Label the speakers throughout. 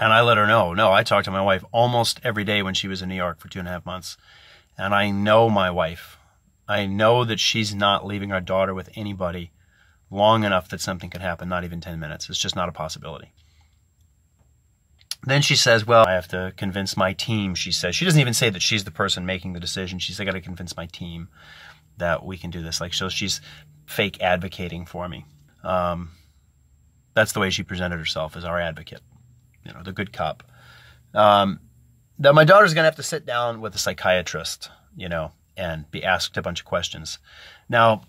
Speaker 1: And I let her know. No, I talked to my wife almost every day when she was in New York for 2.5 months. And I know my wife. I know that she's not leaving our daughter with anybody long enough that something could happen, not even 10 minutes. It's just not a possibility. Then she says, well, I have to convince my team, she says. She doesn't even say that she's the person making the decision. She says, I got to convince my team that we can do this. Like, so she's fake advocating for me. That's the way she presented herself, as our advocate, you know, the good cop. That my daughter's going to have to sit down with a psychiatrist, you know, and be asked a bunch of questions. Now,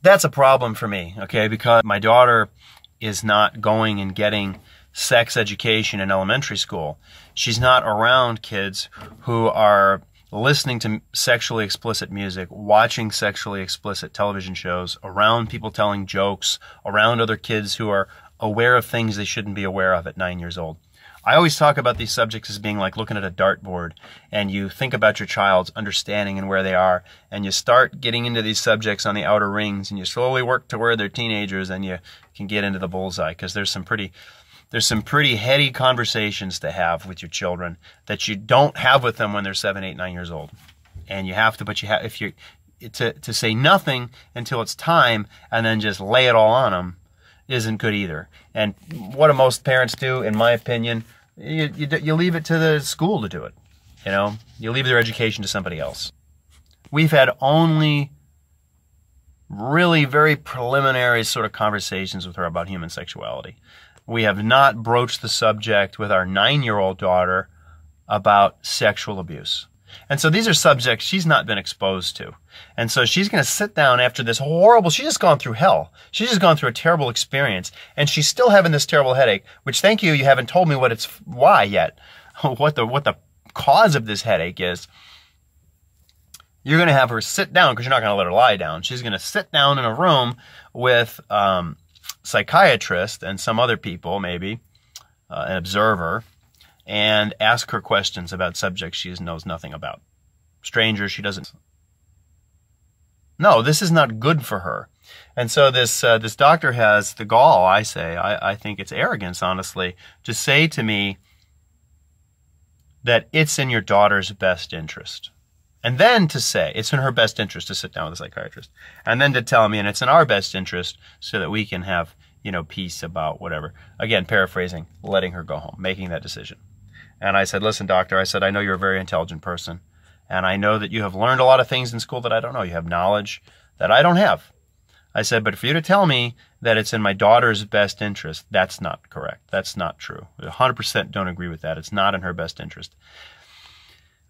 Speaker 1: that's a problem for me, okay, because my daughter is not going and getting sex education in elementary school. She's not around kids who are listening to sexually explicit music, watching sexually explicit television shows, around people telling jokes, around other kids who are aware of things they shouldn't be aware of at 9 years old. I always talk about these subjects as being like looking at a dartboard, and you think about your child's understanding and where they are, and you start getting into these subjects on the outer rings, and you slowly work to where they're teenagers, and you can get into the bullseye, because there's some pretty heady conversations to have with your children that you don't have with them when they're 7, 8, 9 years old. And you have to, but you have, if you to say nothing until it's time and then just lay it all on them isn't good either. And what do most parents do, in my opinion? You leave it to the school to do it. You know, you leave their education to somebody else. We've had only really very preliminary sort of conversations with her about human sexuality. We have not broached the subject with our 9-year-old daughter about sexual abuse. And so these are subjects she's not been exposed to. And so she's going to sit down after this horrible, she's just gone through hell. She's just gone through a terrible experience. And she's still having this terrible headache, which, thank you, you haven't told me why yet, what the cause of this headache is. You're going to have her sit down, because you're not going to let her lie down. She's going to sit down in a room with psychiatrist and some other people, maybe, an observer, and ask her questions about subjects she knows nothing about. Strangers she doesn't. No, this is not good for her. And so this doctor has the gall, I think it's arrogance, honestly, to say to me that it's in your daughter's best interest. And then to say it's in her best interest to sit down with a psychiatrist. And then to tell me, and it's in our best interest so that we can have, you know, peace about whatever. Again, paraphrasing, letting her go home, making that decision. And I said, listen, doctor, I said, I know you're a very intelligent person. And I know that you have learned a lot of things in school that I don't know. You have knowledge that I don't have. I said, but for you to tell me that it's in my daughter's best interest, that's not correct. That's not true. 100% don't agree with that. It's not in her best interest.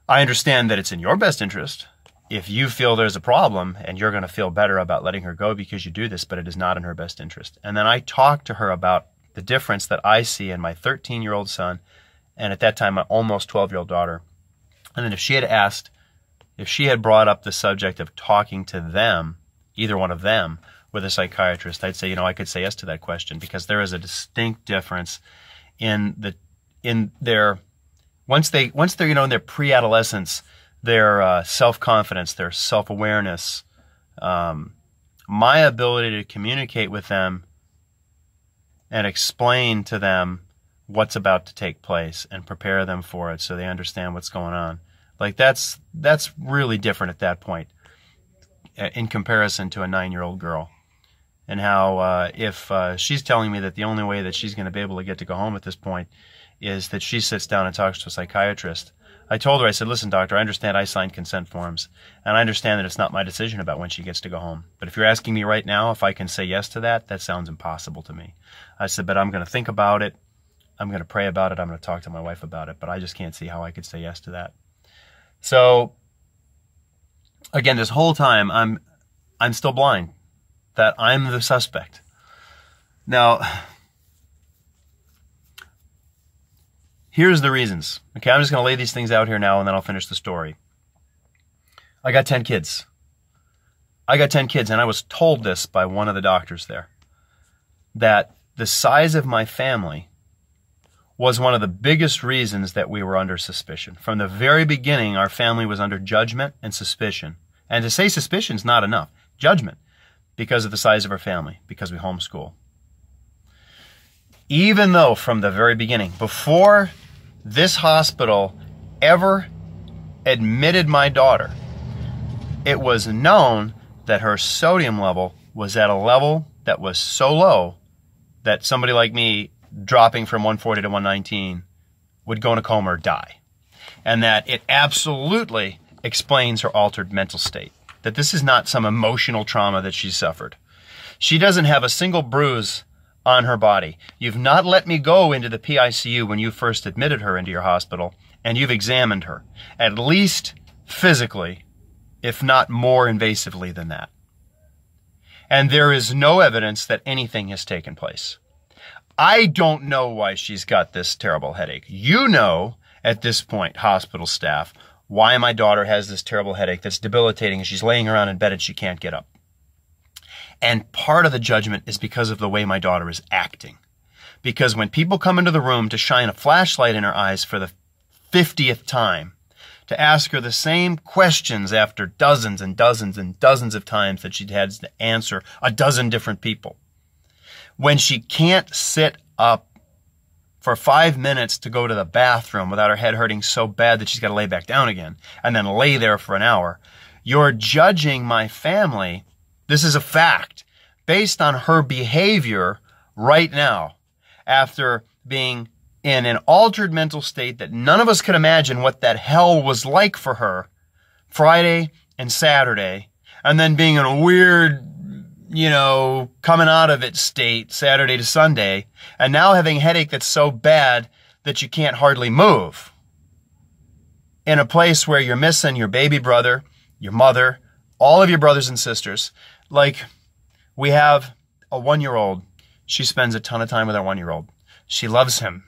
Speaker 1: I understand that it's in your best interest if you feel there's a problem and you're going to feel better about letting her go because you do this, but it is not in her best interest. And then I talked to her about the difference that I see in my 13-year-old son and at that time my almost 12-year-old daughter. And then if she had brought up the subject of talking to them, either one of them, with a psychiatrist, I'd say, you know, I could say yes to that question, because there is a distinct difference in their once they're, you know, in their pre-adolescence, their self-confidence, their self-awareness, my ability to communicate with them and explain to them what's about to take place and prepare them for it so they understand what's going on. Like that's really different at that point in comparison to a 9-year-old girl. And how if she's telling me that the only way that she's going to be able to get to go home at this point is that she sits down and talks to a psychiatrist. I told her, I said, listen, doctor, I understand I signed consent forms, and I understand that it's not my decision about when she gets to go home. But if you're asking me right now if I can say yes to that, that sounds impossible to me. I said, but I'm going to think about it. I'm going to pray about it. I'm going to talk to my wife about it, but I just can't see how I could say yes to that. So, again, this whole time, I'm still blind that I'm the suspect. Now, here's the reasons. Okay, I'm just going to lay these things out here now, and then I'll finish the story. I got 10 kids. And I was told this by one of the doctors there, that the size of my family was one of the biggest reasons that we were under suspicion. From the very beginning, our family was under judgment and suspicion. And to say suspicion is not enough. Judgment, because of the size of our family, because we homeschool. Even though from the very beginning, before this hospital ever admitted my daughter, it was known that her sodium level was at a level that was so low that somebody like me dropping from 140 to 119 would go in a coma or die. And that it absolutely explains her altered mental state. That this is not some emotional trauma that she suffered. She doesn't have a single bruise on her body. You've not let me go into the PICU when you first admitted her into your hospital, and you've examined her, at least physically, if not more invasively than that. And there is no evidence that anything has taken place. I don't know why she's got this terrible headache. You know, at this point, hospital staff, why my daughter has this terrible headache that's debilitating and she's laying around in bed and she can't get up. And part of the judgment is because of the way my daughter is acting. Because when people come into the room to shine a flashlight in her eyes for the 50th time, to ask her the same questions after dozens and dozens and dozens of times that she'd had to answer a dozen different people, when she can't sit up for 5 minutes to go to the bathroom without her head hurting so bad that she's got to lay back down again, and then lay there for an hour, you're judging my family. This is a fact based on her behavior right now after being in an altered mental state that none of us could imagine what that hell was like for her Friday and Saturday, and then being in a weird, coming out of it state Saturday to Sunday, and now having a headache that's so bad that you can't hardly move. In a place where you're missing your baby brother, your mother, all of your brothers and sisters. Like, we have a 1-year-old. She spends a ton of time with our 1-year-old. She loves him.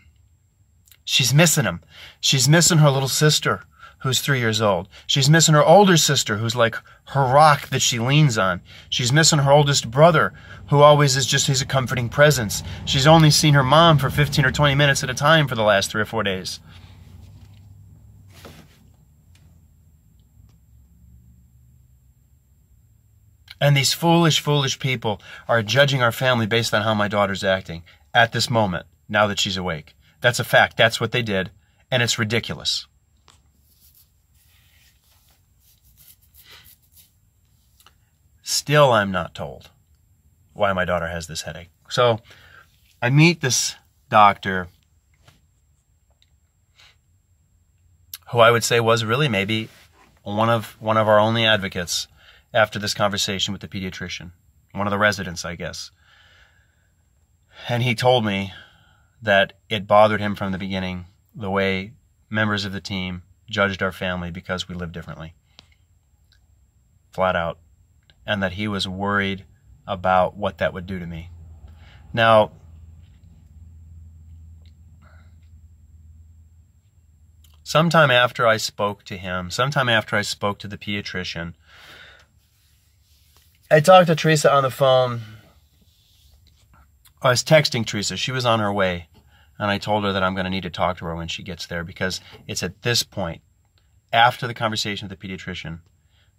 Speaker 1: She's missing him. She's missing her little sister, who's 3 years old. She's missing her older sister, who's like her rock that she leans on. She's missing her oldest brother, who always he's a comforting presence. She's only seen her mom for 15 or 20 minutes at a time for the last 3 or 4 days. And these foolish, foolish people are judging our family based on how my daughter's acting at this moment, now that she's awake. That's a fact. That's what they did, and it's ridiculous. Still, I'm not told why my daughter has this headache. So I meet this doctor who I would say was really maybe one of our only advocates after this conversation with the pediatrician, one of the residents, I guess. And he told me that it bothered him from the beginning the way members of the team judged our family because we live differently. Flat out. And that he was worried about what that would do to me. Now, sometime after I spoke to him, sometime after I spoke to the pediatrician, I talked to Teresa on the phone. I was texting Teresa. She was on her way. And I told her that I'm going to need to talk to her when she gets there, because it's at this point, after the conversation with the pediatrician,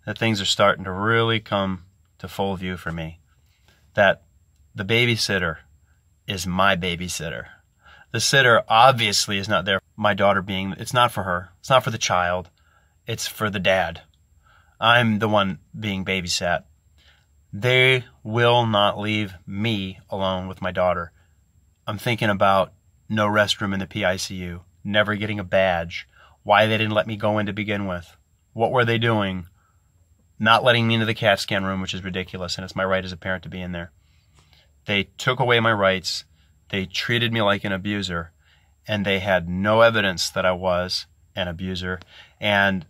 Speaker 1: that things are starting to really come to full view for me. That the babysitter is my babysitter. The sitter obviously is not there. My daughter being, it's not for her. It's not for the child. It's for the dad. I'm the one being babysat. They will not leave me alone with my daughter. I'm thinking about no restroom in the PICU, never getting a badge, why they didn't let me go in to begin with. What were they doing? Not letting me into the CAT scan room, which is ridiculous, and it's my right as a parent to be in there. They took away my rights. They treated me like an abuser, and they had no evidence that I was an abuser. And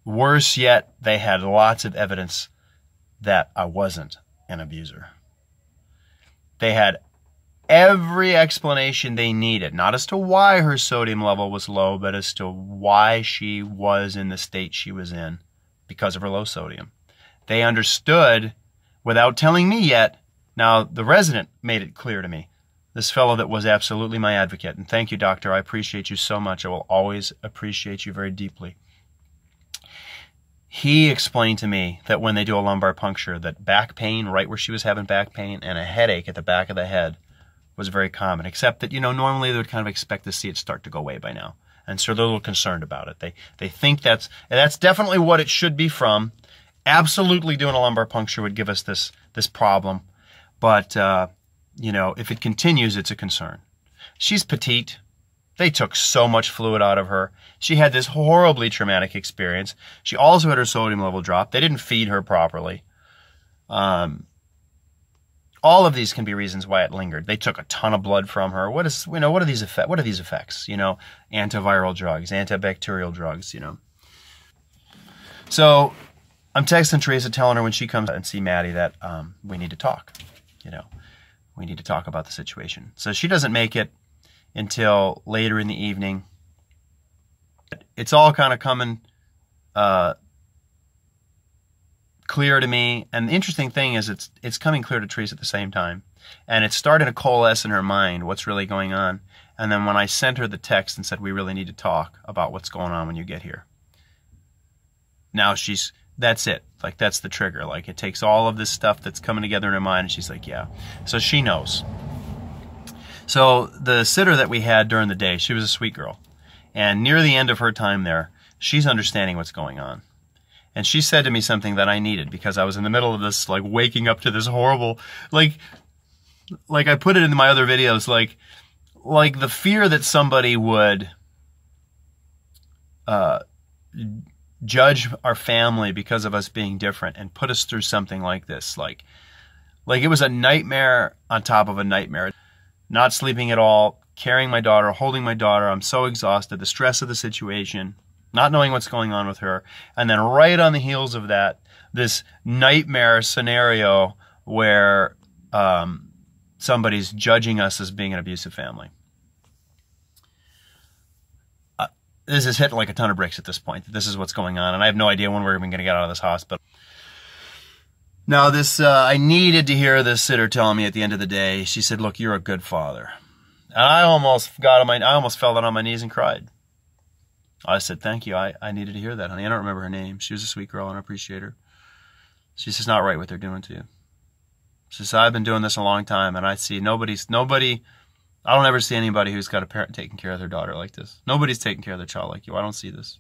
Speaker 1: worse yet, they had lots of evidence that I wasn't an abuser. They had every explanation they needed, not as to why her sodium level was low, but as to why she was in the state she was in because of her low sodium. They understood without telling me yet. Now, the resident made it clear to me, this fellow that was absolutely my advocate. And thank you, doctor. I appreciate you so much. I will always appreciate you very deeply. He explained to me that when they do a lumbar puncture, that back pain, right where she was having back pain, and a headache at the back of the head was very common, except that, normally they would kind of expect to see it start to go away by now. And so they're a little concerned about it. They think that's definitely what it should be from. Absolutely doing a lumbar puncture would give us this problem. But, if it continues, it's a concern. She's petite. They took so much fluid out of her. She had this horribly traumatic experience. She also had her sodium level dropped. They didn't feed her properly. All of these can be reasons why it lingered. They took a ton of blood from her. What are these effects? Antiviral drugs, antibacterial drugs, So I'm texting Teresa, telling her when she comes and see Maddie that we need to talk. We need to talk about the situation. So she doesn't make it until later in the evening. It's all kind of coming clear to me, and the interesting thing is it's coming clear to Teresa at the same time, and it's starting to coalesce in her mind what's really going on. And then when I sent her the text and said we really need to talk about what's going on when you get here, now that's it, like that's the trigger. Like it takes all of this stuff that's coming together in her mind, and she's like, yeah. So she knows. So the sitter that we had during the day, she was a sweet girl, and near the end of her time there, she's understanding what's going on. And she said to me something that I needed, because I was in the middle of this, like, waking up to this horrible, like I put it in my other videos, like the fear that somebody would judge our family because of us being different and put us through something like this. Like it was a nightmare on top of a nightmare. Not sleeping at all, carrying my daughter, holding my daughter. I'm so exhausted, the stress of the situation, not knowing what's going on with her. And then right on the heels of that, this nightmare scenario where somebody's judging us as being an abusive family. This has hit like a ton of bricks at this point. This is what's going on, and I have no idea when we're even going to get out of this hospital. Now, I needed to hear this sitter telling me at the end of the day. She said, "Look, you're a good father," and I almost fell down on my knees and cried. I said, "Thank you. I needed to hear that, honey." I don't remember her name. She was a sweet girl, and I appreciate her. She says, "It's not right what they're doing to you." She says, "I've been doing this a long time, and I see nobody. I don't ever see anybody who's got a parent taking care of their daughter like this. Nobody's taking care of their child like you. I don't see this.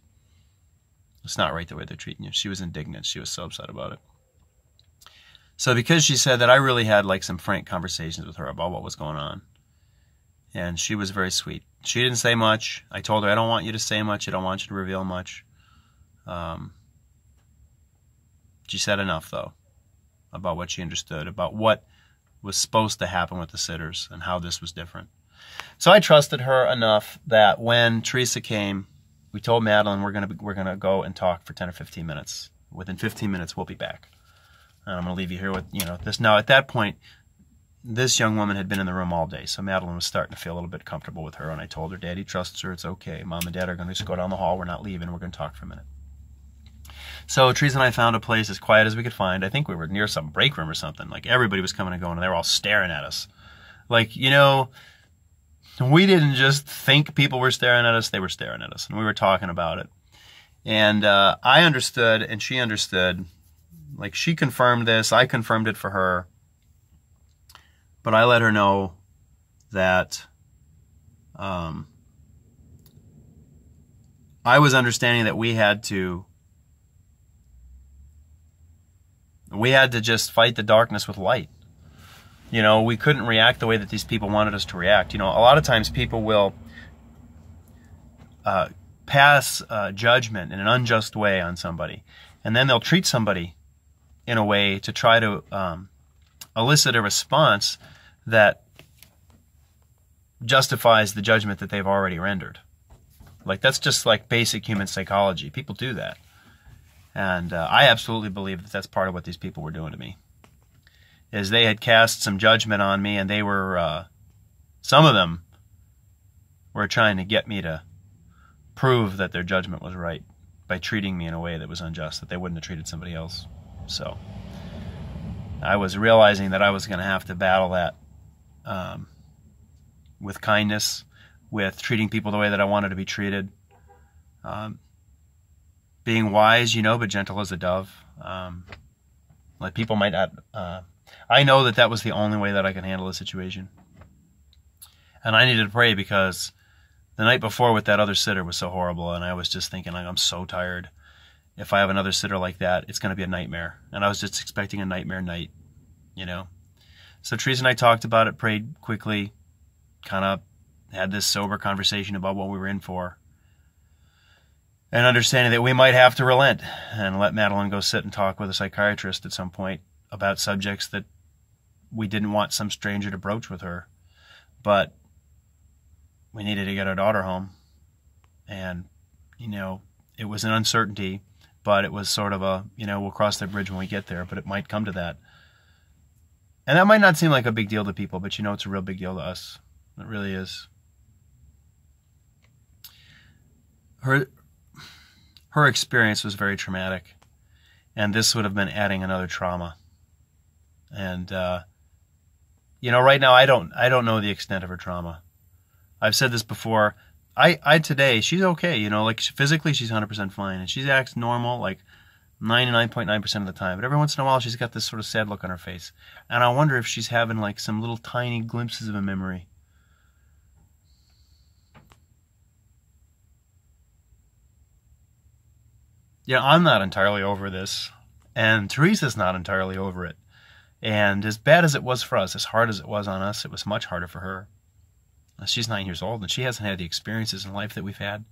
Speaker 1: It's not right the way they're treating you." She was indignant. She was so upset about it. So because she said that, I really had like some frank conversations with her about what was going on. And she was very sweet. She didn't say much. I told her, "I don't want you to say much. I don't want you to reveal much." She said enough, though, about what she understood, about what was supposed to happen with the sitters and how this was different. So I trusted her enough that when Teresa came, we told Madeline we're gonna go and talk for 10 or 15 minutes. Within 15 minutes, we'll be back. And I'm gonna leave you here with this. Now, at that point, this young woman had been in the room all day, so Madeline was starting to feel a little bit comfortable with her, and I told her, "Daddy trusts her, it's okay. Mom and Dad are going to just go down the hall, we're not leaving, we're going to talk for a minute." So Teresa and I found a place as quiet as we could find. I think we were near some break room or something. Like, everybody was coming and going, and they were all staring at us. Like, we didn't just think people were staring at us, they were staring at us, and we were talking about it. And I understood, and she understood. Like, she confirmed this, I confirmed it for her. But I let her know that I was understanding that we had to just fight the darkness with light. We couldn't react the way that these people wanted us to react. A lot of times people will pass judgment in an unjust way on somebody, and then they'll treat somebody in a way to try to elicit a response that justifies the judgment that they've already rendered. Like, that's just like basic human psychology. People do that. And I absolutely believe that that's part of what these people were doing to me. Is they had cast some judgment on me, and they were, some of them were trying to get me to prove that their judgment was right by treating me in a way that was unjust, that they wouldn't have treated somebody else. So I was realizing that I was going to have to battle that with kindness, with treating people the way that I wanted to be treated, being wise, but gentle as a dove. Like, people might not. I know that was the only way that I could handle the situation. And I needed to pray because the night before with that other sitter was so horrible, and I was just thinking, like, I'm so tired. If I have another sitter like that, it's going to be a nightmare. And I was just expecting a nightmare night, you know. So Teresa and I talked about it, prayed quickly, kind of had this sober conversation about what we were in for, and understanding that we might have to relent and let Madeline go sit and talk with a psychiatrist at some point about subjects that we didn't want some stranger to broach with her. But we needed to get our daughter home. And, you know, it was an uncertainty, but it was sort of a, you know, we'll cross that bridge when we get there, but it might come to that. And that might not seem like a big deal to people, but you know, it's a real big deal to us. It really is. Her experience was very traumatic, and this would have been adding another trauma. And, you know, right now I don't know the extent of her trauma. I've said this before. Today, she's okay, you know, like physically she's 100% fine, and she acts normal like 99.9% of the time. But every once in a while she's got this sort of sad look on her face. And I wonder if she's having like some little tiny glimpses of a memory. Yeah, I'm not entirely over this, and Teresa's not entirely over it. And as bad as it was for us, as hard as it was on us, it was much harder for her. She's 9 years old, and she hasn't had the experiences in life that we've had.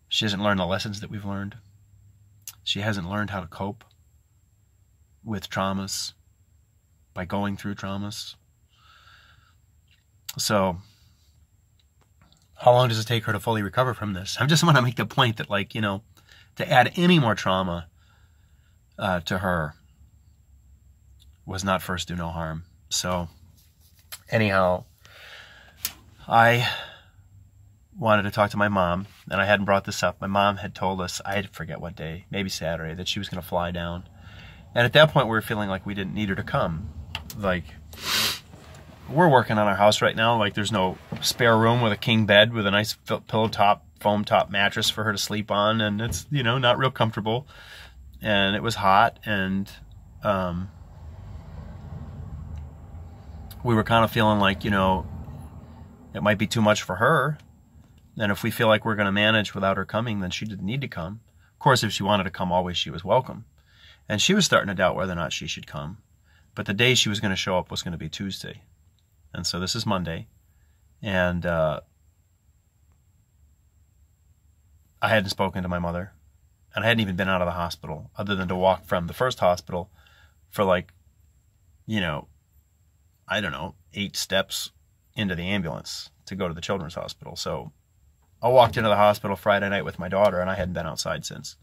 Speaker 1: She hasn't learned the lessons that we've learned. She hasn't learned how to cope with traumas by going through traumas. So, how long does it take her to fully recover from this? I just want to make the point that, like, you know, to add any more trauma to her was not first do no harm. So, anyhow, I wanted to talk to my mom, and I hadn't brought this up. My mom had told us, I forget what day, maybe Saturday, that she was going to fly down. And at that point, we were feeling like we didn't need her to come. Like, we're working on our house right now. Like, there's no spare room with a king bed with a nice pillow top, foam top mattress for her to sleep on, and it's, you know, not real comfortable. And it was hot, and we were kind of feeling like, you know, it might be too much for her. And if we feel like we're going to manage without her coming, then she didn't need to come. Of course, if she wanted to come always, she was welcome. And she was starting to doubt whether or not she should come. But the day she was going to show up was going to be Tuesday. And so this is Monday. And I hadn't spoken to my mother. And I hadn't even been out of the hospital, other than to walk from the first hospital for, like, you know, I don't know, 8 steps into the ambulance to go to the children's hospital. So I walked into the hospital Friday night with my daughter, and I hadn't been outside since.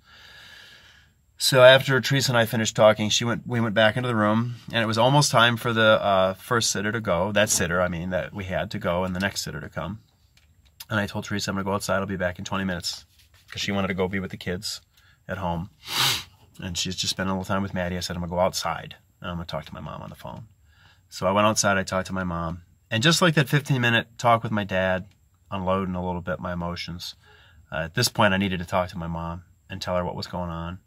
Speaker 1: So after Teresa and I finished talking, we went back into the room, and it was almost time for the first sitter to go. That sitter, I mean, that we had to go, and the next sitter to come. And I told Teresa, I'm going to go outside. I'll be back in 20 minutes, because she wanted to go be with the kids at home. And she's just spending a little time with Maddie. I said, I'm going to go outside, and I'm going to talk to my mom on the phone. So I went outside. I talked to my mom. And just like that 15-minute talk with my dad, unloading a little bit my emotions, at this point I needed to talk to my mom and tell her what was going on.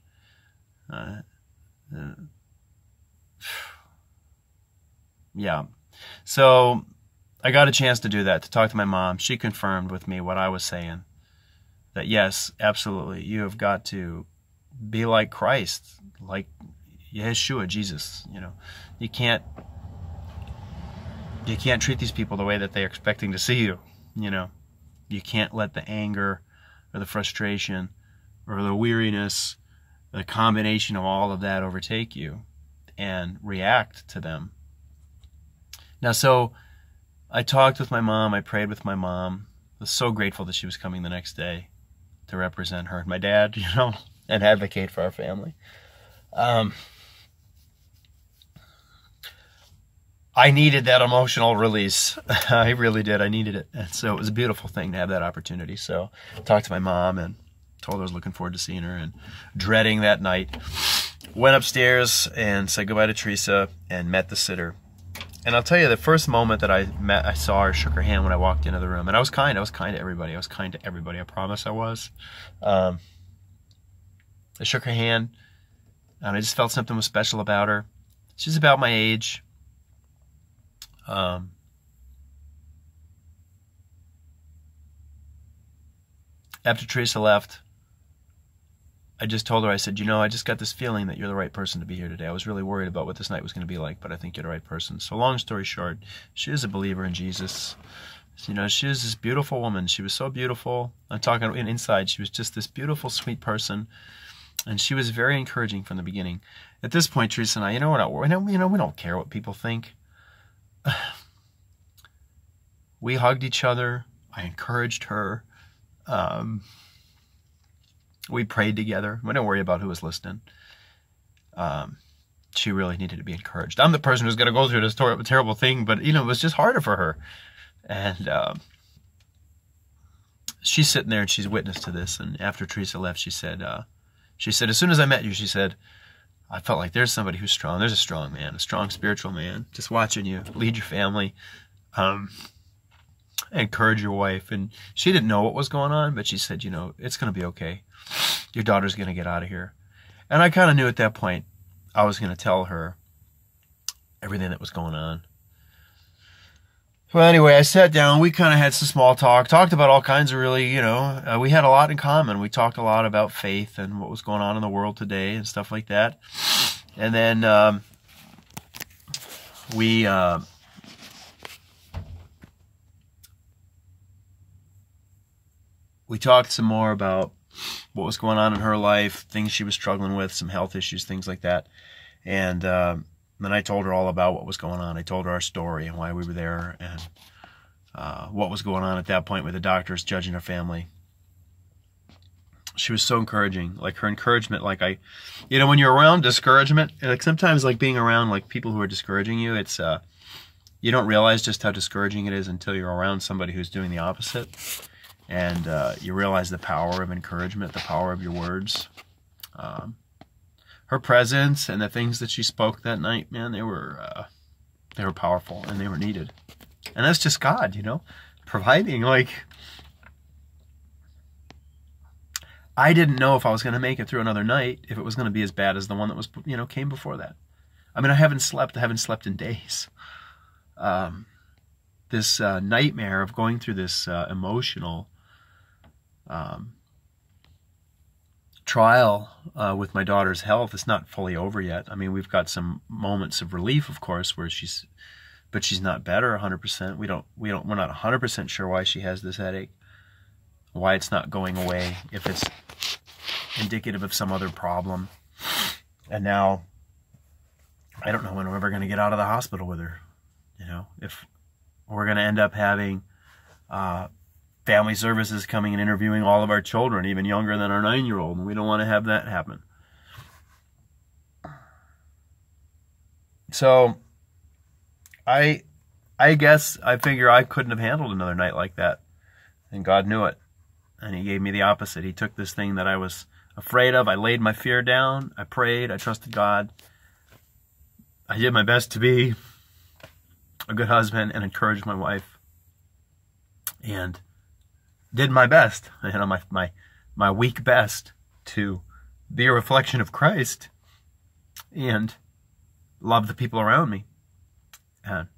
Speaker 1: Yeah. So I got a chance to do that, to talk to my mom. She confirmed with me what I was saying, that yes, absolutely, you have got to be like Christ, like Yeshua, Jesus. You know, you can't treat these people the way that they're expecting to see you. You know, you can't let the anger or the frustration or the weariness, the combination of all of that overtake you and react to them. Now, so I talked with my mom. I prayed with my mom. I was so grateful that she was coming the next day to represent her and my dad, you know, and advocate for our family. I needed that emotional release. I really did. I needed it. And so it was a beautiful thing to have that opportunity. So I talked to my mom and told her I was looking forward to seeing her and dreading that night. Went upstairs and said goodbye to Teresa and met the sitter. And I'll tell you, the first moment that I saw her, shook her hand when I walked into the room. And I was kind. I was kind to everybody. I was kind to everybody. I promise I was. I shook her hand, and I just felt something was special about her. She's about my age. After Teresa left, I just told her, I said, I just got this feeling that you're the right person to be here today. I was really worried about what this night was going to be like, but I think you're the right person. So long story short, she is a believer in Jesus. She is this beautiful woman. She was so beautiful. I'm talking inside. She was just this beautiful, sweet person. And she was very encouraging from the beginning. At this point, Teresa and I, we don't care what people think. We hugged each other. I encouraged her. We prayed together. We didn't worry about who was listening. She really needed to be encouraged. I'm the person who's going to go through this terrible thing, but, it was just harder for her. And she's sitting there and she's witness to this. And after Teresa left, she said, as soon as I met you, she said, I felt like there's somebody who's strong. There's a strong man, a strong spiritual man, just watching you lead your family, encourage your wife. And she didn't know what was going on, but she said, it's going to be okay. Your daughter's going to get out of here. And I kind of knew at that point I was going to tell her everything that was going on. Well, anyway, I sat down. We kind of had some small talked about all kinds of really, we had a lot in common. We talked a lot about faith and what was going on in the world today and stuff like that. And then we talked some more about what was going on in her life, things she was struggling with, some health issues, things like that. And then I told her all about what was going on. I told her our story and why we were there and what was going on at that point with the doctors judging her family. She was so encouraging. Like her encouragement, like when you're around discouragement, like sometimes like being around like people who are discouraging you, it's you don't realize just how discouraging it is until you're around somebody who's doing the opposite. And you realize the power of encouragement, the power of your words. Her presence and the things that she spoke that night, man, they were powerful and they were needed. And that's just God, providing. Like, I didn't know if I was going to make it through another night, if it was going to be as bad as the one that was, came before that. I mean, I haven't slept in days. This nightmare of going through this emotional trial with my daughter's health is not fully over yet. I mean, we've got some moments of relief, of course, where she's not better 100%. We're not 100% sure why she has this headache, why it's not going away, if it's indicative of some other problem. And now I don't know when we're ever going to get out of the hospital with her. If we're going to end up having family services coming and interviewing all of our children, even younger than our 9-year-old, and we don't want to have that happen. So I figure I couldn't have handled another night like that, and God knew it, and He gave me the opposite. He took this thing that I was afraid of. I laid my fear down. I prayed. I trusted God. I did my best to be a good husband and encouraged my wife, and did my best, my weak best, to be a reflection of Christ and love the people around me and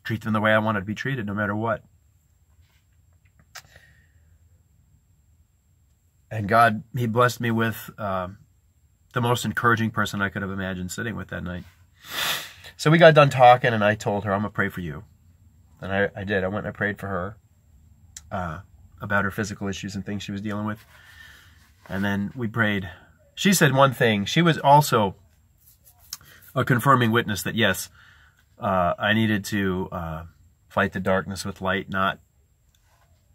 Speaker 1: treat them the way I wanted to be treated, no matter what. And God, He blessed me with the most encouraging person I could have imagined sitting with that night. So we got done talking, and I told her, I'm going to pray for you. And I did. I went and I prayed for her about her physical issues and things she was dealing with. And then we prayed. She said one thing. She was also a confirming witness that, yes, I needed to fight the darkness with light, not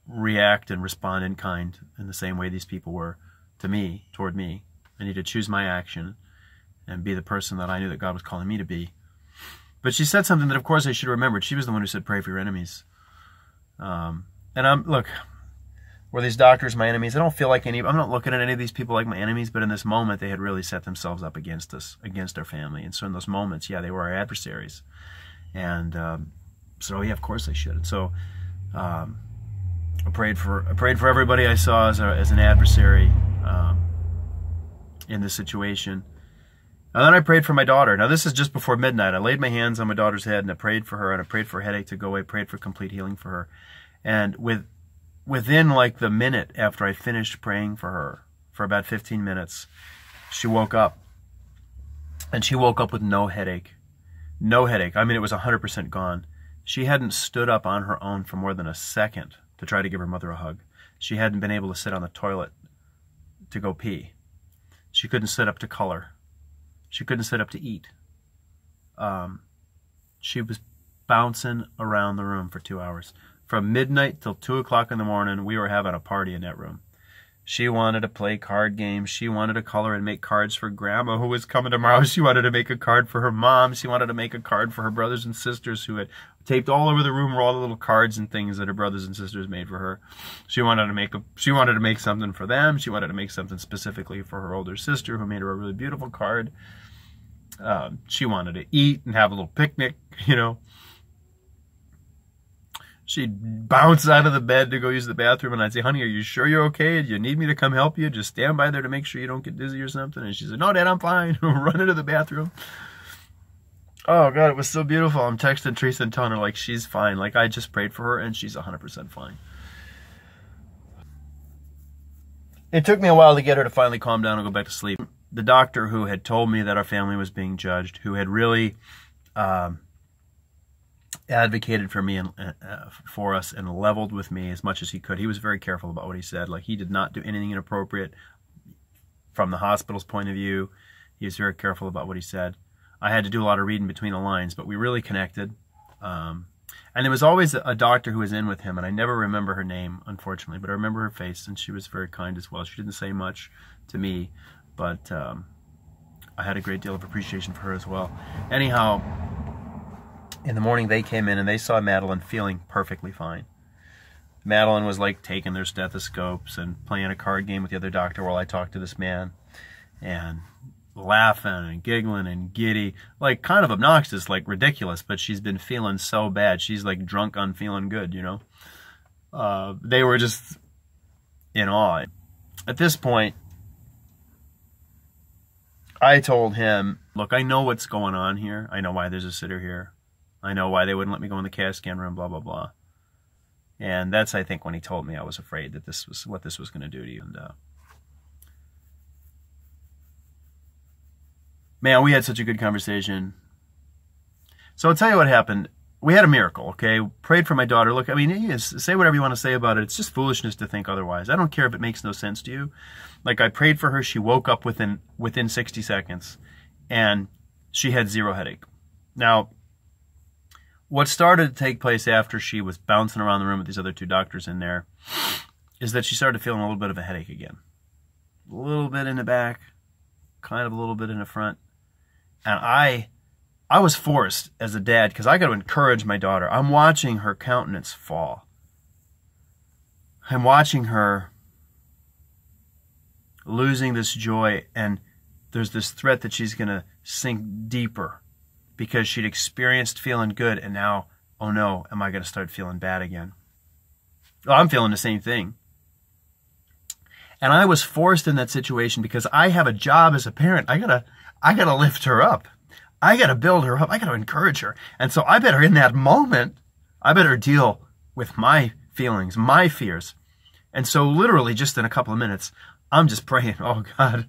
Speaker 1: react and respond in kind in the same way these people were toward me. I needed to choose my action and be the person that I knew that God was calling me to be. But she said something that, of course, I should have remembered. She was the one who said, pray for your enemies. And look, were these doctors my enemies? I don't feel like I'm not looking at any of these people like my enemies, but in this moment, they had really set themselves up against us, against our family. And so in those moments, yeah, they were our adversaries. And so, yeah, of course they should. And so I prayed for everybody I saw as an adversary in this situation. And then I prayed for my daughter. Now, this is just before midnight. I laid my hands on my daughter's head, and I prayed for her, and I prayed for a headache to go away, prayed for complete healing for her. And with within like the minute after I finished praying for her, for about 15 minutes, she woke up. And she woke up with no headache. No headache. I mean, it was 100% gone. She hadn't stood up on her own for more than a second to try to give her mother a hug. She hadn't been able to sit on the toilet to go pee. She couldn't sit up to color. She couldn't sit up to eat. She was bouncing around the room for 2 hours. From midnight till 2 o'clock in the morning, we were having a party in that room. She wanted to play card games. She wanted to color and make cards for Grandma, who was coming tomorrow. She wanted to make a card for her mom. She wanted to make a card for her brothers and sisters, who had taped all over the room were all the little cards and things that her brothers and sisters made for her. She wanted to make something for them. She wanted to make something specifically for her older sister, who made her a really beautiful card. She wanted to eat and have a little picnic, you know. She'd bounce out of the bed to go use the bathroom, and I'd say, honey, are you sure you're okay? Do you need me to come help you? Just stand by there to make sure you don't get dizzy or something. And she said, no, Dad, I'm fine. Run into the bathroom. Oh, God, it was so beautiful. I'm texting Teresa and telling her, like, she's fine. Like, I just prayed for her, and she's 100% fine. It took me a while to get her to finally calm down and go back to sleep. The doctor who had told me that our family was being judged, who had really advocated for me and for us and leveled with me as much as he could. He was very careful about what he said. Like, he did not do anything inappropriate from the hospital's point of view. He was very careful about what he said. I had to do a lot of reading between the lines, but we really connected. And there was always a doctor who was in with him, and I never remember her name, unfortunately, but I remember her face, and she was very kind as well. She didn't say much to me, but I had a great deal of appreciation for her as well. Anyhow, in the morning, they came in and they saw Madeline feeling perfectly fine. Madeline was like taking their stethoscopes and playing a card game with the other doctor while I talked to this man, and laughing and giggling and giddy, like kind of obnoxious, like ridiculous, but she's been feeling so bad. She's like drunk on feeling good, you know. They were just in awe. At this point, I told him, look, I know what's going on here. I know why there's a sitter here. I know why they wouldn't let me go in the CAT scan room, blah, blah, blah. And that's, I think, when he told me I was afraid that this was what this was going to do to you. And, man, we had such a good conversation. So I'll tell you what happened. We had a miracle, okay? Prayed for my daughter. Look, I mean, say whatever you want to say about it. It's just foolishness to think otherwise. I don't care if it makes no sense to you. Like, I prayed for her. She woke up within 60 seconds, and she had zero headache. Now, what started to take place after she was bouncing around the room with these other two doctors in there is that she started feeling a little bit of a headache again. A little bit in the back, kind of a little bit in the front. And I was forced as a dad, because I got to encourage my daughter. I'm watching her countenance fall. I'm watching her losing this joy, and there's this threat that she's going to sink deeper, because she'd experienced feeling good, and now, oh no, am I going to start feeling bad again? Well, I'm feeling the same thing. And I was forced in that situation because I have a job as a parent. I gotta lift her up. I gotta build her up. I gotta encourage her. And so I better, in that moment, I better deal with my feelings, my fears. And so literally just in a couple of minutes, I'm just praying, oh God,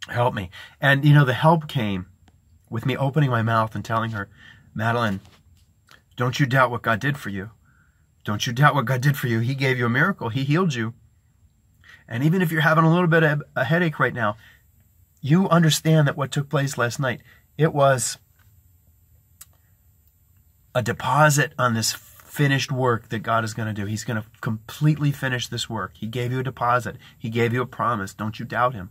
Speaker 1: help me. And you know, the help came with me opening my mouth and telling her, Madeline, don't you doubt what God did for you. Don't you doubt what God did for you. He gave you a miracle. He healed you. And even if you're having a little bit of a headache right now, you understand that what took place last night, it was a deposit on this finished work that God is going to do. He's going to completely finish this work. He gave you a deposit. He gave you a promise. Don't you doubt him.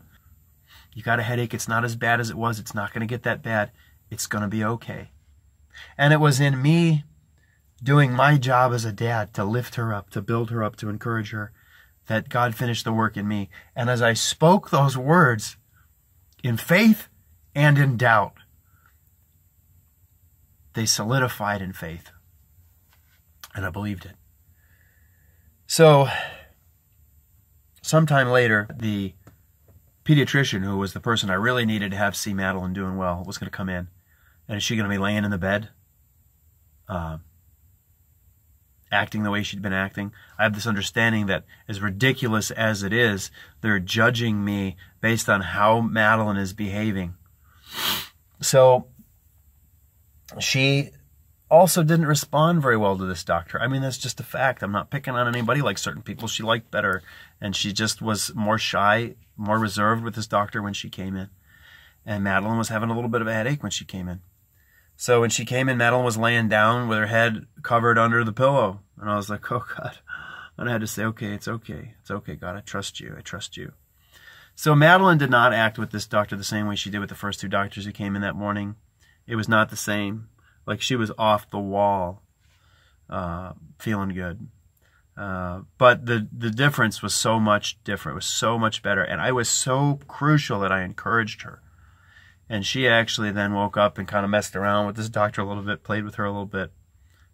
Speaker 1: You got a headache. It's not as bad as it was. It's not going to get that bad. It's going to be okay. And it was in me doing my job as a dad to lift her up, to build her up, to encourage her, that God finished the work in me. And as I spoke those words in faith and in doubt, they solidified in faith. And I believed it. So, sometime later, the pediatrician, who was the person I really needed to have see Madeline doing well, was going to come in. And is she going to be laying in the bed? acting the way she'd been acting. I have this understanding that, as ridiculous as it is, they're judging me based on how Madeline is behaving. So she also didn't respond very well to this doctor. I mean, that's just a fact. I'm not picking on anybody. Like, certain people she liked better, and she just was more shy, more reserved with this doctor when she came in. And Madeline was having a little bit of a headache when she came in. So when she came in, Madeline was laying down with her head covered under the pillow. And I was like, oh, God. And I had to say, okay, it's okay. It's okay, God, I trust you. I trust you. So Madeline did not act with this doctor the same way she did with the first two doctors who came in that morning. It was not the same. Like, she was off the wall, feeling good. But the difference was so much different. It was so much better. And I was so crucial that I encouraged her. And she actually then woke up and kind of messed around with this doctor a little bit, played with her a little bit.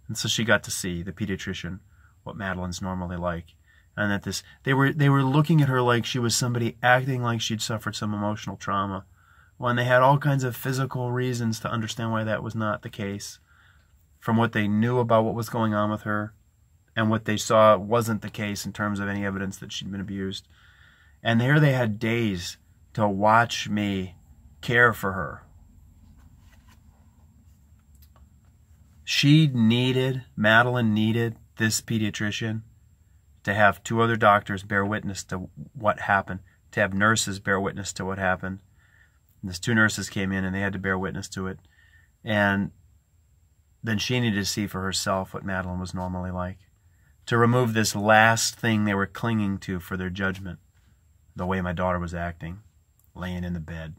Speaker 1: And so she got to see, the pediatrician, what Madeline's normally like. And that they were looking at her like she was somebody acting like she'd suffered some emotional trauma, when they had all kinds of physical reasons to understand why that was not the case, from what they knew about what was going on with her and what they saw wasn't the case in terms of any evidence that she'd been abused. And here they had days to watch me care for her. Madeline needed this pediatrician to have two other doctors bear witness to what happened, to have nurses bear witness to what happened. And these two nurses came in and they had to bear witness to it. And then she needed to see for herself what Madeline was normally like, to remove this last thing they were clinging to for their judgment, the way my daughter was acting, laying in the bed.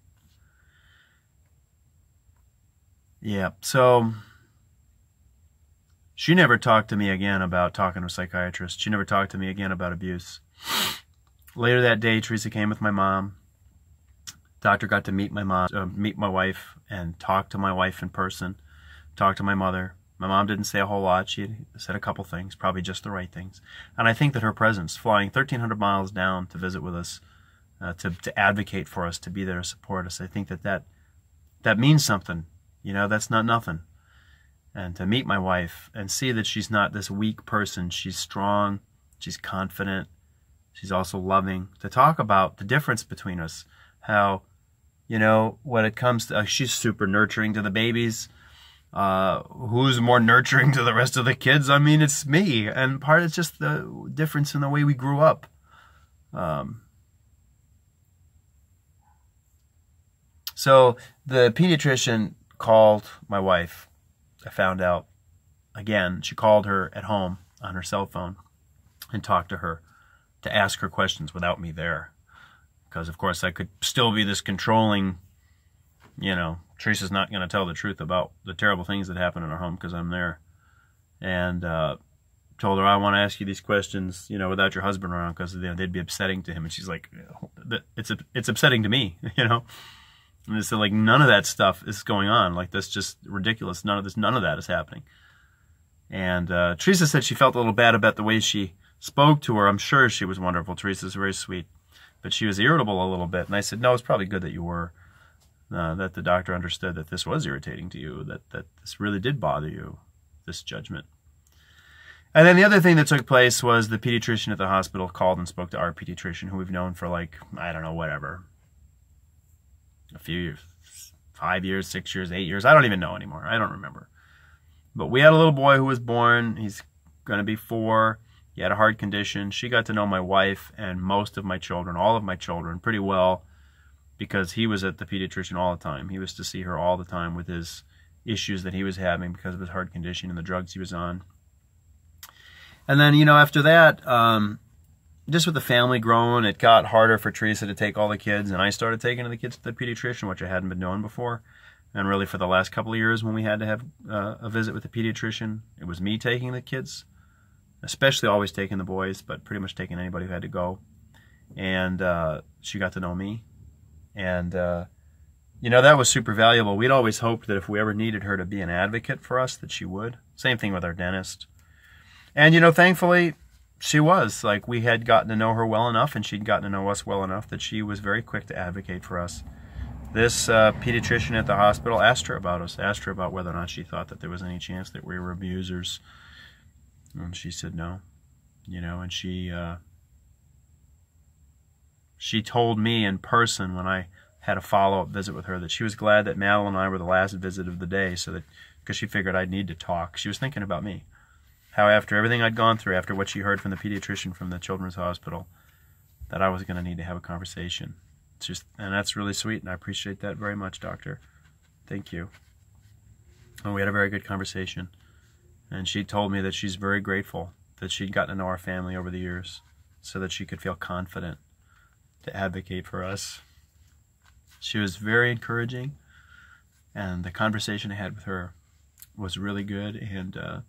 Speaker 1: Yeah, so she never talked to me again about talking to a psychiatrist. She never talked to me again about abuse. Later that day, Teresa came with my mom. Doctor got to meet my mom, meet my wife, and talk to my wife in person. Talk to my mother. My mom didn't say a whole lot. She said a couple things, probably just the right things. And I think that her presence, flying 1,300 miles down to visit with us, to advocate for us, to be there to support us, I think that means something. You know, that's not nothing. And to meet my wife and see that she's not this weak person. She's strong. She's confident. She's also loving. To talk about the difference between us. How, you know, when it comes to, she's super nurturing to the babies. Who's more nurturing to the rest of the kids? I mean, it's me. And part of it's just the difference in the way we grew up. So the pediatrician called my wife. I found out, again, she called her at home on her cell phone and talked to her to ask her questions without me there. Because, of course, I could still be this controlling, you know, Teresa's not going to tell the truth about the terrible things that happen in our home because I'm there. And told her, I want to ask you these questions, you know, without your husband around because, you know, they'd be upsetting to him. And she's like, it's upsetting to me, you know. And it's like, none of that stuff is going on. Like, that's just ridiculous. None of that is happening. And Teresa said she felt a little bad about the way she spoke to her. I'm sure she was wonderful. Teresa's very sweet. But she was irritable a little bit. And I said, no, it's probably good that you were. That the doctor understood that this was irritating to you, that this really did bother you, this judgment. And then the other thing that took place was the pediatrician at the hospital called and spoke to our pediatrician, who we've known for, like, I don't know, whatever. A few years, 5 years, 6 years, 8 years. I don't even know anymore. I don't remember. But we had a little boy who was born. He's going to be 4. He had a heart condition. She got to know my wife and most of my children, all of my children, pretty well because he was at the pediatrician all the time. He was to see her all the time with his issues that he was having because of his heart condition and the drugs he was on. And then, you know, after that, just with the family growing, it got harder for Teresa to take all the kids, and I started taking the kids to the pediatrician, which I hadn't been doing before. And really for the last couple of years when we had to have a visit with the pediatrician, it was me taking the kids, especially always taking the boys, but pretty much taking anybody who had to go. And she got to know me. And, you know, that was super valuable. We'd always hoped that if we ever needed her to be an advocate for us, that she would. Same thing with our dentist. And, you know, thankfully, she was. Like, we had gotten to know her well enough, and she'd gotten to know us well enough that she was very quick to advocate for us. This pediatrician at the hospital asked her about us, asked her about whether or not she thought that there was any chance that we were abusers. And she said no, you know, and she told me in person when I had a follow-up visit with her that she was glad that Madeline and I were the last visit of the day, so that, because she figured I'd need to talk. She was thinking about me. How after everything I'd gone through, after what she heard from the pediatrician from the children's hospital, that I was going to need to have a conversation. It's just, and that's really sweet, and I appreciate that very much, doctor. Thank you. And we had a very good conversation. And she told me that she's very grateful that she'd gotten to know our family over the years so that she could feel confident to advocate for us. She was very encouraging, and the conversation I had with her was really good, and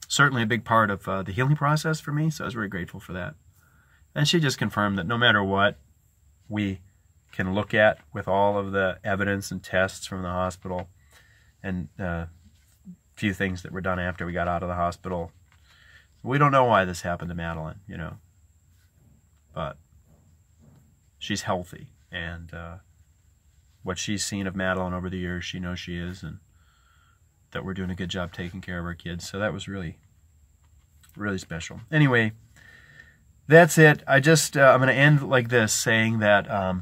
Speaker 1: certainly a big part of the healing process for me, so I was very grateful for that. And she just confirmed that no matter what we can look at with all of the evidence and tests from the hospital, and few things that were done after we got out of the hospital, we don't know why this happened to Madeline, you know, but she's healthy, and what she's seen of Madeline over the years, she knows she is, and that we're doing a good job taking care of our kids. So that was really, really special. Anyway, that's it. I'm going to end like this, saying that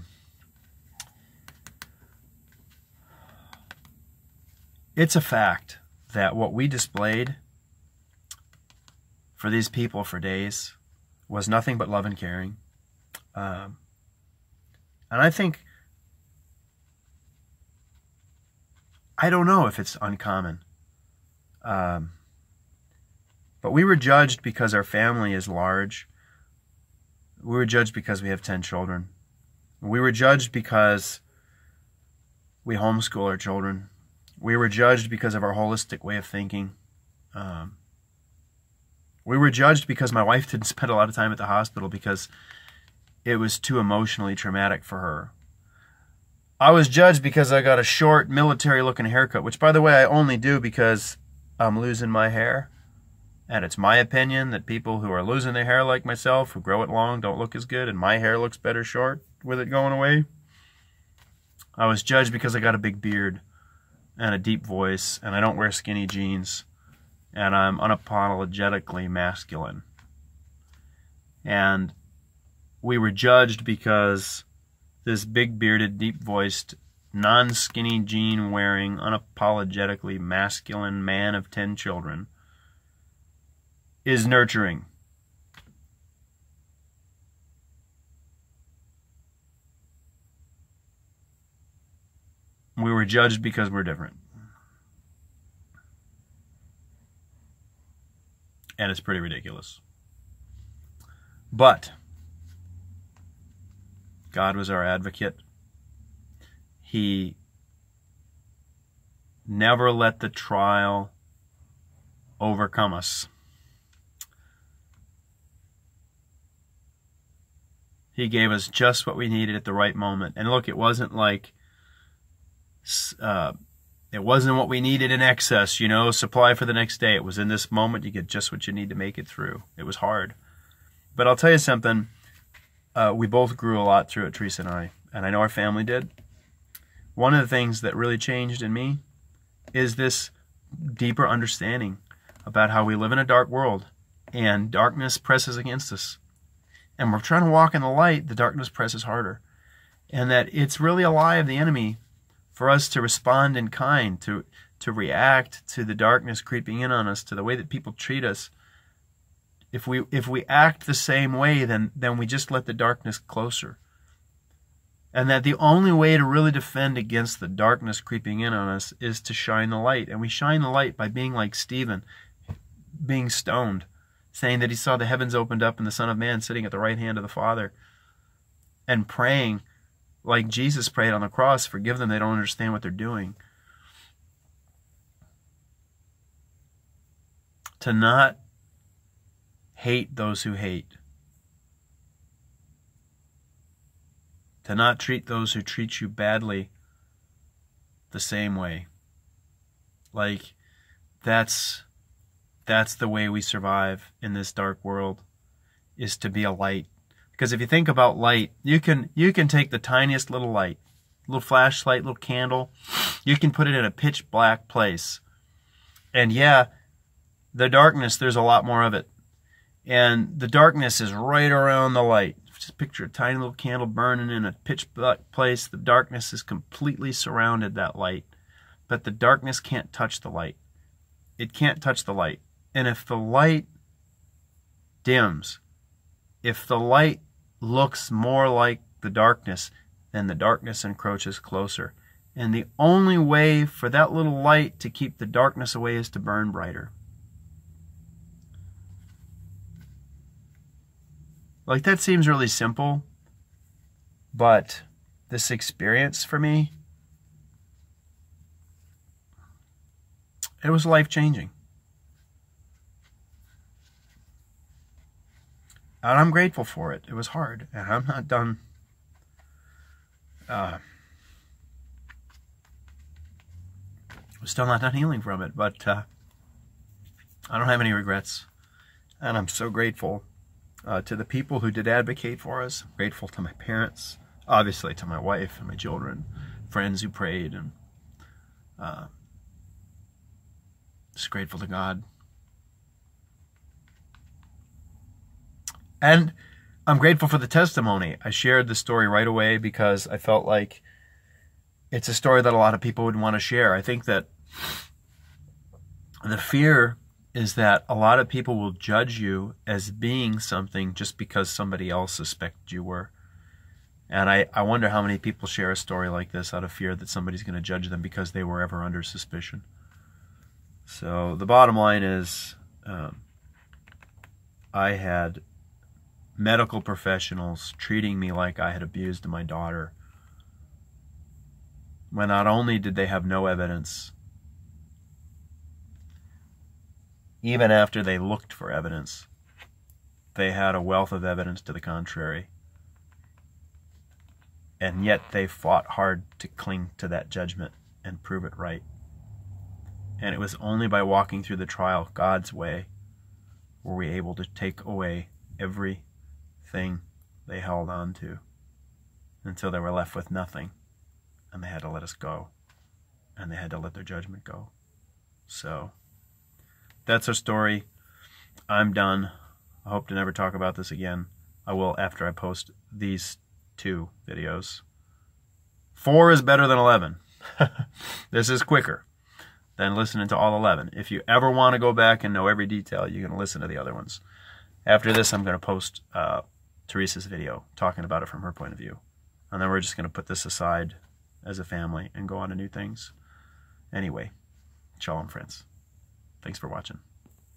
Speaker 1: it's a fact that what we displayed for these people for days was nothing but love and caring. And I think, I don't know if it's uncommon, but we were judged because our family is large. We were judged because we have 10 children. We were judged because we homeschool our children. We were judged because of our holistic way of thinking. We were judged because my wife didn't spend a lot of time at the hospital because it was too emotionally traumatic for her. I was judged because I got a short military-looking haircut, which, by the way, I only do because I'm losing my hair. And it's my opinion that people who are losing their hair like myself, who grow it long, don't look as good, and my hair looks better short with it going away. I was judged because I got a big beard and a deep voice, and I don't wear skinny jeans, and I'm unapologetically masculine. And we were judged because this big bearded, deep voiced, non-skinny jean wearing, unapologetically masculine man of 10 children is nurturing. We were judged because we're different. And it's pretty ridiculous. But God was our advocate. He never let the trial overcome us. He gave us just what we needed at the right moment. And look, it wasn't like, it wasn't what we needed in excess, you know, supply for the next day. It was in this moment, you get just what you need to make it through. It was hard. But I'll tell you something, we both grew a lot through it, Teresa and I know our family did. One of the things that really changed in me is this deeper understanding about how we live in a dark world and darkness presses against us. And we're trying to walk in the light, the darkness presses harder. And that it's really a lie of the enemy for us to respond in kind, to react to the darkness creeping in on us, to the way that people treat us. If we act the same way, then we just let the darkness closer. And that the only way to really defend against the darkness creeping in on us is to shine the light. And we shine the light by being like Stephen, being stoned, saying that he saw the heavens opened up and the Son of Man sitting at the right hand of the Father, and praying like Jesus prayed on the cross, forgive them, they don't understand what they're doing. To not hate those who hate. To not treat those who treat you badly the same way. Like, that's the way we survive in this dark world, is to be a light. Because if you think about light, you can take the tiniest little light, little flashlight, little candle, you can put it in a pitch black place. And yeah, the darkness, there's a lot more of it. And the darkness is right around the light. Just picture a tiny little candle burning in a pitch black place. The darkness is completely surrounded that light. But the darkness can't touch the light. It can't touch the light. And if the light dims, if the light looks more like the darkness, then the darkness encroaches closer. And the only way for that little light to keep the darkness away is to burn brighter. Like, that seems really simple, but this experience for me, it was life-changing. And I'm grateful for it. It was hard, and I'm not done. I'm still not done healing from it, but I don't have any regrets. And I'm so grateful to the people who did advocate for us. I'm grateful to my parents, obviously to my wife and my children, friends who prayed, and just grateful to God. And I'm grateful for the testimony. I shared the story right away because I felt like it's a story that a lot of people would want to share. I think that the fear is that a lot of people will judge you as being something just because somebody else suspected you were. And I wonder how many people share a story like this out of fear that somebody's going to judge them because they were ever under suspicion. So the bottom line is, I had medical professionals treating me like I had abused my daughter, when not only did they have no evidence, even after they looked for evidence, they had a wealth of evidence to the contrary. And yet they fought hard to cling to that judgment and prove it right. And it was only by walking through the trial God's way were we able to take away everything they held on to until they were left with nothing. And they had to let us go. And they had to let their judgment go. So that's our story. I'm done. I hope to never talk about this again. I will after I post these 2 videos. 4 is better than 11. This is quicker than listening to all 11. If you ever want to go back and know every detail, you can listen to the other ones. After this, I'm going to post Teresa's video talking about it from her point of view. And then we're just going to put this aside as a family and go on to new things. Anyway, shalom, friends. Thanks for watching.